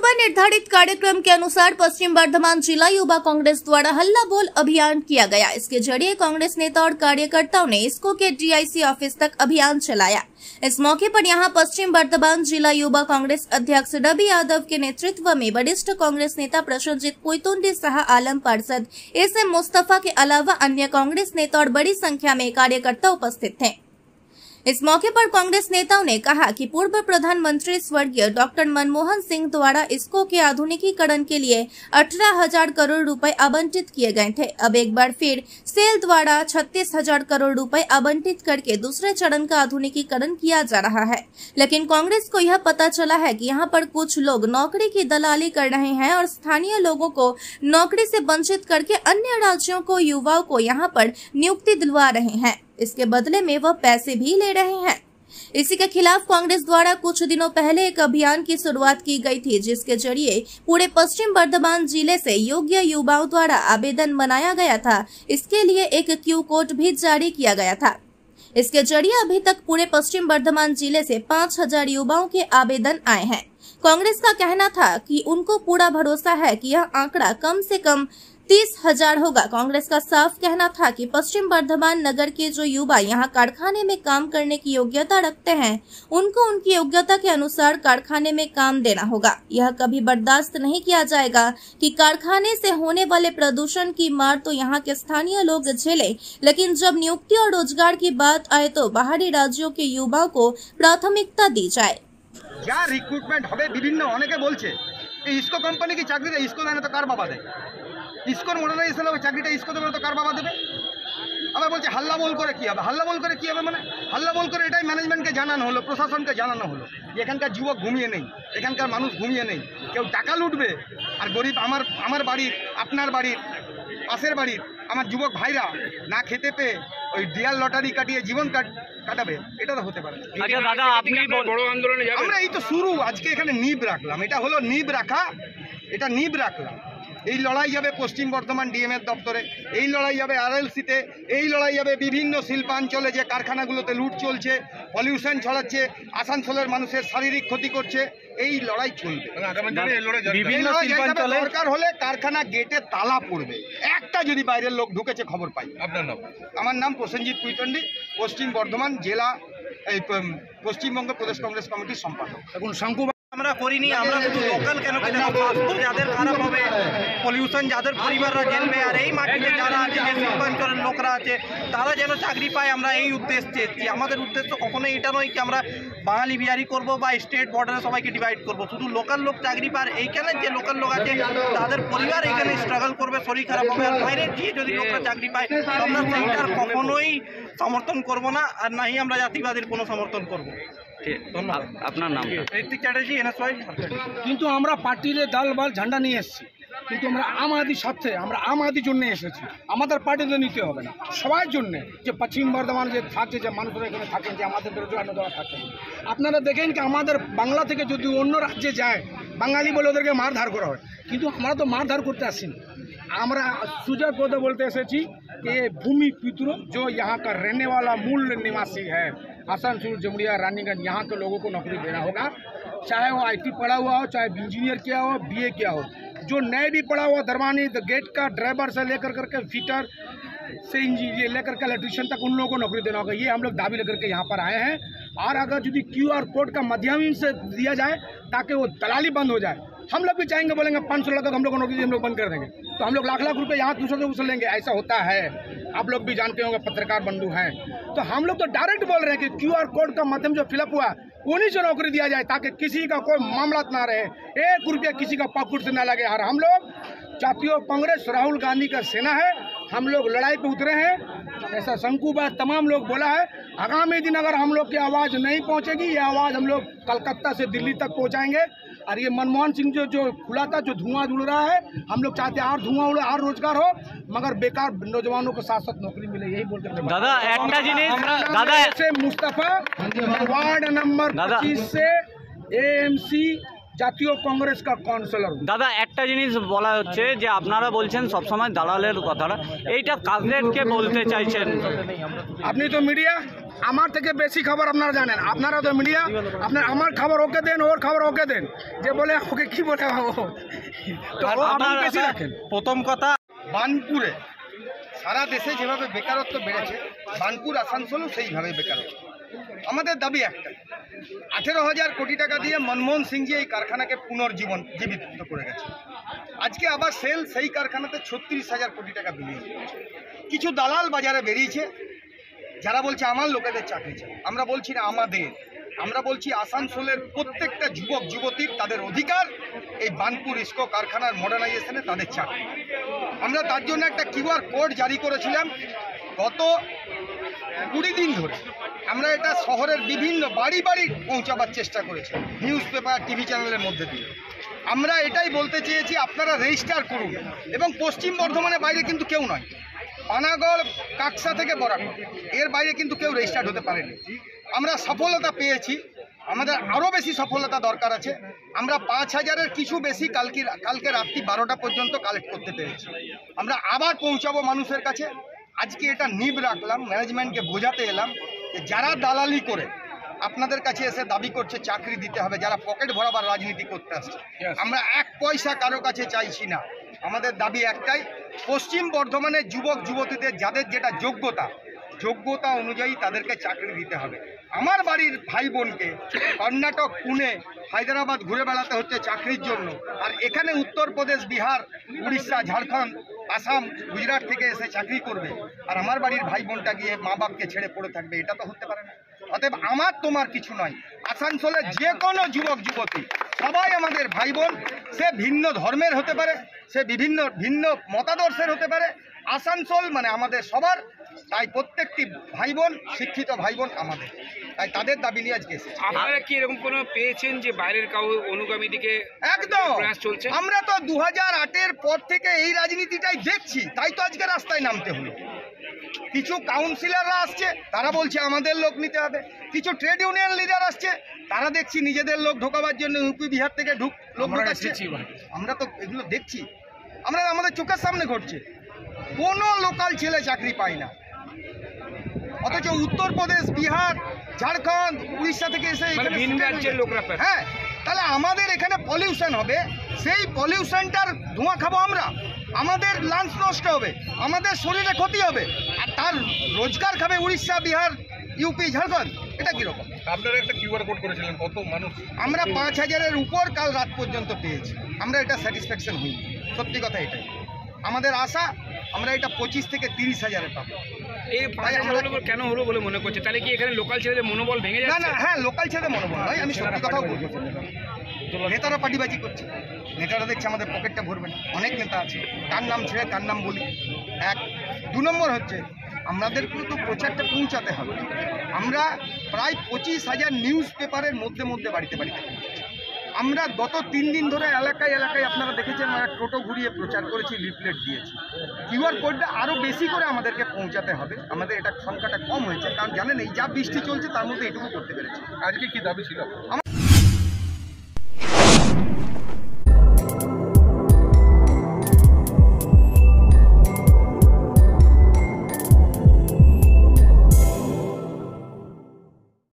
पूर्व निर्धारित कार्यक्रम के अनुसार पश्चिम बर्धमान जिला युवा कांग्रेस द्वारा हल्ला बोल अभियान किया गया। इसके जरिए कांग्रेस नेता और कार्यकर्ताओं ने इसको के डीआईसी ऑफिस तक अभियान चलाया। इस मौके पर यहां पश्चिम बर्धमान जिला युवा कांग्रेस अध्यक्ष रवि यादव के नेतृत्व में वरिष्ठ कांग्रेस नेता प्रसन्नजीत पुइतुंडी शाह, आलम पार्षद एसएम मुस्तफा के अलावा अन्य कांग्रेस नेता और बड़ी संख्या में कार्यकर्ता उपस्थित थे। इस मौके पर कांग्रेस नेताओं ने कहा कि पूर्व प्रधानमंत्री स्वर्गीय डॉक्टर मनमोहन सिंह द्वारा इसको के आधुनिकीकरण के लिए 18,000 करोड़ रुपए आवंटित किए गए थे। अब एक बार फिर सेल द्वारा 36,000 करोड़ रुपए आवंटित करके दूसरे चरण का आधुनिकीकरण किया जा रहा है। लेकिन कांग्रेस को यह पता चला है कि यहाँ पर कुछ लोग नौकरी की दलाली कर रहे हैं और स्थानीय लोगों को नौकरी से वंचित करके अन्य राज्यों को युवाओं को यहाँ पर नियुक्ति दिलवा रहे हैं। इसके बदले में वह पैसे भी ले रहे हैं। इसी के खिलाफ कांग्रेस द्वारा कुछ दिनों पहले एक अभियान की शुरुआत की गई थी, जिसके जरिए पूरे पश्चिम बर्धमान जिले से योग्य युवाओं द्वारा आवेदन बनाया गया था। इसके लिए एक क्यू कोड भी जारी किया गया था। इसके जरिए अभी तक पूरे पश्चिम बर्धमान जिले से 5,000 युवाओं के आवेदन आए हैं। कांग्रेस का कहना था कि उनको पूरा भरोसा है कि यह आंकड़ा कम से कम 30,000 होगा। कांग्रेस का साफ कहना था कि पश्चिम बर्धमान नगर के जो युवा यहां कारखाने में काम करने की योग्यता रखते हैं, उनको उनकी योग्यता के अनुसार कारखाने में काम देना होगा। यह कभी बर्दाश्त नहीं किया जाएगा कि कारखाने से होने वाले प्रदूषण की मार तो यहां के स्थानीय लोग झेले, लेकिन जब नियुक्ति और रोजगार की बात आए तो बाहरी राज्यों के युवाओं को प्राथमिकता दी जाए। क्या रिक्रूटमेंट হবে বিভিন্ন অনেকে বলছে ইসকো কোম্পানি কি চাকরিটা ইসকো দেয় না তো কার বাবা দেয়, ইসকোর মডার্নাইজেশন হবে চাকরিটা ইসকো দেবে না তো কার বাবা দেবে। আবার বলছে হাল্লা বল করে কি হবে, হাল্লা বল করে কি হবে মানে হাল্লা বল করে এটাই ম্যানেজমেন্টকে জানানো হলো, প্রশাসনকে জানানো হলো যে এখানকার যুবক ঘুমিয়ে নেই, এখানকার মানুষ ঘুমিয়ে নেই, কেউ টাকা লুটবে আর গরিব আমার বাড়ির আপনার বাড়ির পাশের বাড়ির আমার যুবক ভাইরা না খেতে পেয়ে ওই ডিয়াল লটারি কাটিয়ে জীবন কাটাবে, এটা তো হতে পারে না। আচ্ছা দাদা, আপনি বড় আন্দোলনে যাবেন? আমরা এই তো শুরু, আজকে এখানে নিব রাখলাম, এটা হলো নিব রাখা, এটা নিব রাখলাম। এই লড়াই যাবে পশ্চিম বর্ধমান ডিএমএর দপ্তরে, এই লড়াই যাবে আরএলসিতে, এই লড়াই যাবে বিভিন্ন শিল্পাঞ্চলে যে কারখানাগুলোতে লুট চলছে, পলিউশন ছড়াচ্ছে, আসানসোলের মানুষের শারীরিক ক্ষতি করছে, এই লড়াই চলবে। বিভিন্ন শিল্পাঞ্চলে দরকার হলে কারখানা গেটে তালা পড়বে, একটা যদি বাইরের লোক ঢুকেছে খবর পাই। আপনার নাম? আমার নাম প্রসেনজিৎ পুইতন্ডি, পশ্চিম বর্ধমান জেলা এই পশ্চিমবঙ্গ প্রদেশ কংগ্রেস কমিটির সম্পাদক। এখন শঙ্কু আমরা করিনি, আমরা শুধু লোকাল কেন স্বাস্থ্য যাদের খারাপ হবে, পলিউশন যাদের পরিবাররা ঝেলবে, আর এই মাটিতে যারা আছে যে শিল্পাঞ্চলের লোকরা আছে তারা যেন চাকরি পায়, আমরা এই উদ্দেশ্যে এসেছি। আমাদের উদ্দেশ্য কখনোই এটা নয় কি আমরা বাঙালি বিহারি করব বা স্টেট বর্ডারে সবাইকে ডিভাইড করব। শুধু লোকাল লোক চাকরি পায়, এইখানে যে লোকাল লোক আছে তাদের পরিবার এইখানে স্ট্রাগল করবে, শরীর খারাপ হবে, আর বাইরে গিয়ে যদি লোকরা চাকরি পায় আমরা সেইটার কখনোই সমর্থন করব না, আর নাই আমরা জাতিবাদীর কোনো সমর্থন করব। ধন্যবাদ। আপনার নাম? ঋত্বিক চ্যাটার্জি, এনএসওয়াই। কিন্তু আমরা পার্টির দল বল ঝান্ডা নিয়ে এসেছি, কিন্তু আমরা আম আদির সাথে আমরা আম আদির জন্য এসেছি। আমাদের পার্টিতে নিতে হবে না, সবার জন্য যে পশ্চিম বর্ধমানে যে থাকে, যে মানুষরা এখানে থাকেন, যে আমাদের রোজগার দেওয়া থাকেন। আপনারা দেখেন কি আমাদের বাংলা থেকে যদি অন্য রাজ্যে যায়, বাঙালি বলে ওদেরকে মারধার করা হয়, কিন্তু আমরা তো মারধার করতে আসিনি। আমরা সুজয় পদে বলতে এসেছি कि भूमि पितृ जो यहाँ का रहने वाला मूल निवासी है, आसनसोल, जमुरिया, रानीगंज, यहाँ के लोगों को नौकरी देना होगा। चाहे वो IT पढ़ा हुआ हो, चाहे इंजीनियर किया हो, BA किया हो। जो नए भी पढ़ा हुआ दरवानी गेट का ड्राइवर से लेकर करके फिटर से इंजीनियर लेकर के इलेक्ट्रिशियन तक उन लोगों को नौकरी देना होगा। ये हम लोग दावी लेकर के यहाँ पर आए हैं। और अगर यदि QR कोड का माध्यम से दिया जाए ताकि वो दलाली बंद हो जाए, हम लोग भी चाहेंगे, बोलेंगे 500 लाख हम लोग को नौकरी हम लोग बंद कर देंगे, तो हम लोग लाख लाख रुपए यहाँ दूसरों से लेंगे। ऐसा होता है, आप लोग भी जानते होंगे, पत्रकार बंधु हैं। तो हम लोग तो डायरेक्ट बोल रहे हैं कि QR कोड का माध्यम जो फिलअप हुआ उन्हीं से नौकरी दिया जाए, ताकि किसी का कोई मामला ना रहे, 1 रुपया किसी का पॉकेट से ना लगे। और हम लोग जातीय कांग्रेस राहुल गांधी का सेना है, हम लोग लड़ाई पे उतरे हैं, ऐसा शंकु भाई तमाम लोग बोला है। आगामी दिन अगर हम लोग की आवाज़ नहीं पहुंचेगी, ये आवाज़ हम लोग कलकत्ता से दिल्ली तक पहुंचाएंगे। और ये मनमोहन सिंह जो खुला था, जो धुआं उड़ रहा है, हम लोग चाहते हैं और धुआं उड़े, और रोजगार हो, मगर बेकार नौजवानों को साथ साथ नौकरी मिले, यही बोलते हैं। दादा একটা জিনিস, দাদা से मुस्तफा वार्ड नंबर 25 से AMC জাতীয় কংগ্রেস কা কাউন্সিলর। দাদা একটা জিনিস বলা হচ্ছে যে আপনারা বলছেন সবসময় দালালের কথাটা, এইটা কাদেরকে বলতে চাইছেন? আপনি তো মিডিয়া, আমার থেকে বেশি খবর আপনারা জানেন, আপনারা তো মিডিয়া, আপনার আমার খবর ওকে দেন, ওর খবর ওকে দেন, যে বলে ওকে কি বলে তো আপনি বেশি রাখেন। প্রথম কথা, বানপুরে সারা দেশে যেভাবে বেকারত্ব বেড়েছে, বানপুর আসানসোলও সেইভাবে বেকারত্ব। আমাদের দাবি একটাই, 18,000 কোটি টাকা দিয়ে মনমোহন সিংজি এই কারখানাকে পুনর্জীবিত করে গেছে। আজকে আবার সেল সেই কারখানাতে 36,000 কোটি টাকা বিনিয়োগ করেছে। কিছু দালাল বাজারে বেরিয়েছে যারা বলছে আমার লোকেদের চাকরি চাই। আমরা বলছি না আমাদের, আমরা বলছি আসানসোলের প্রত্যেকটা যুবক যুবতীর তাদের অধিকার এই বানপুর ইস্কো কারখানার মডার্নাইজেশনে তাদের চাকরি। আমরা তার জন্য একটা QR কোড জারি করেছিলাম গত 20 দিন ধরে। আমরা এটা শহরের বিভিন্ন বাড়ি বাড়ি পৌঁছাবার চেষ্টা করেছি, নিউজ পেপার, টিভি চ্যানেলের মধ্যে দিয়ে। আমরা এটাই বলতে চেয়েছি, আপনারা রেজিস্টার করুন। এবং পশ্চিম বর্ধমানের বাইরে কিন্তু কেউ নয়, পানাগড়, কাকসা থেকে বরাকর, এর বাইরে কিন্তু কেউ রেজিস্টার্ড হতে পারেনি। আমরা সফলতা পেয়েছি, আমাদের আরও বেশি সফলতা দরকার আছে। আমরা 5,000-এর কিছু বেশি কালকে রাত্রি 12টা পর্যন্ত কালেক্ট করতে পেরেছি। আমরা আবার পৌঁছাবো মানুষের কাছে। আজকে এটা নিব রাখলাম, ম্যানেজমেন্টকে বোঝাতে এলাম যে যারা দালালি করে আপনাদের কাছে এসে দাবি করছে চাকরি দিতে হবে, যারা পকেট ভরাবার রাজনীতি করতে আসছে, আমরা 1 পয়সা কারো কাছে চাইছি না। আমাদের দাবি একটাই, পশ্চিম বর্ধমানের যুবক যুবতীদের যাদের যেটা যোগ্যতা অনুযায়ী তাদেরকে চাকরি দিতে হবে। আমার বাড়ির ভাই বোনকে কর্ণাটক, পুনে, হায়দ্রাবাদ ঘুরে বেড়াতে হচ্ছে চাকরির জন্য, আর এখানে উত্তরপ্রদেশ, বিহার, উড়িষ্যা, ঝাড়খণ্ড, আসাম, গুজরাট থেকে এসে চাকরি করবে, আর আমার বাড়ির ভাই বোনটা গিয়ে মা বাপকে ছেড়ে পড়ে থাকবে। এটা তো হতে পারে না। অতএব আমার তোমার কিছু নয়, আসানসোলের যে কোনো যুবক যুবতী সবাই আমাদের ভাই বোন। সে ভিন্ন ধর্মের হতে পারে, সে ভিন্ন মতাদর্শের হতে পারে। আসানসোল মানে আমাদের সবার, তাই প্রত্যেকটি ভাই বোন, শিক্ষিত ভাই বোন আমাদের, তাই তাদের দাবি নিয়ে আজকে এসেছি। আপনারা কি এরকম কোনো পেয়েছেন যে বাইরের কাউ অনুগামী দিকে একদম প্রয়াস চলছে? আমরা তো 2008-এর পর থেকে এই রাজনীতিটাই দেখছি, তাই তো আজকে রাস্তায় নামতে হলো। কিছু কাউন্সিলররা আসছে, তারা বলছে আমাদের লোক নিতে হবে। কিছু ট্রেড ইউনিয়ন লিডার আসছে, তারা দেখছি নিজেদের লোক ঢোকাবার জন্য ইউপি বিহার থেকে লোক ঢোকাচ্ছে। আমরা তো এগুলো দেখছি, আমাদের চোখের সামনে ঘটছে। কোনো লোকাল ছেলে চাকরি পায় না, অথচ উত্তরপ্রদেশ, বিহার, ঝাড়খণ্ড, উড়িষ্যা থেকে এসে ভিন রাজ্যের লোকরা পায়। হ্যাঁ, তাহলে আমাদের এখানে পলিউশন হবে, সেই পলিউশনটার ধোঁয়া খাবো আমরা, আমাদের লাঞ্চ নষ্ট হবে, আমাদের শরীরে ক্ষতি হবে, আর তার রোজগার খাবে উড়িষ্যা, বিহার, ইউপি, ঝাড়খণ্ড। এটা কীরকম? আপনারা একটা QR কোড করেছিলেন, কত মানুষ? আমরা 5,000-এর উপর কাল রাত পর্যন্ত পেয়েছি। আমরা এটা স্যাটিসফ্যাকশন হইনি, সত্যি কথা এটাই। আমাদের আশা আমরা এটা 25 থেকে 30,000-এ পাবো। এই 5,000 কেন হলো বলে মনে করছে? তাহলে কি এখানে লোকাল ছেলেদের মনোবল ভেঙে না যাচ্ছে? না, হ্যাঁ, লোকাল ছেলে মনোবল নয়, আমি সত্যি কথাও বলবো। নেতারা পার্টিবাজি করছে, নেতারা দেখছে আমাদের পকেটটা ভরবে না। অনেক নেতা আছে, কার নাম ছেড়ে কার নাম বলি। 1, 2 নম্বর হচ্ছে আমাদেরকেও তো প্রচারটা পৌঁছাতে হবে। আমরা প্রায় 25,000 নিউজ পেপারের মধ্যে বাড়িতে আমরা গত 3 দিন ধরে এলাকায় আপনারা দেখেছেন, আমরা টোটো ঘুরিয়ে প্রচার করেছি, লিফলেট দিয়েছি। QR কোডটা আরও বেশি করে আমাদেরকে পৌঁছাতে হবে। আমাদের এটা সংখ্যাটা কম হয়েছে, কারণ জানেন এই যা বৃষ্টি চলছে তার মধ্যে এটুকু করতে পেরেছি। আজকে কি দাবি ছিল?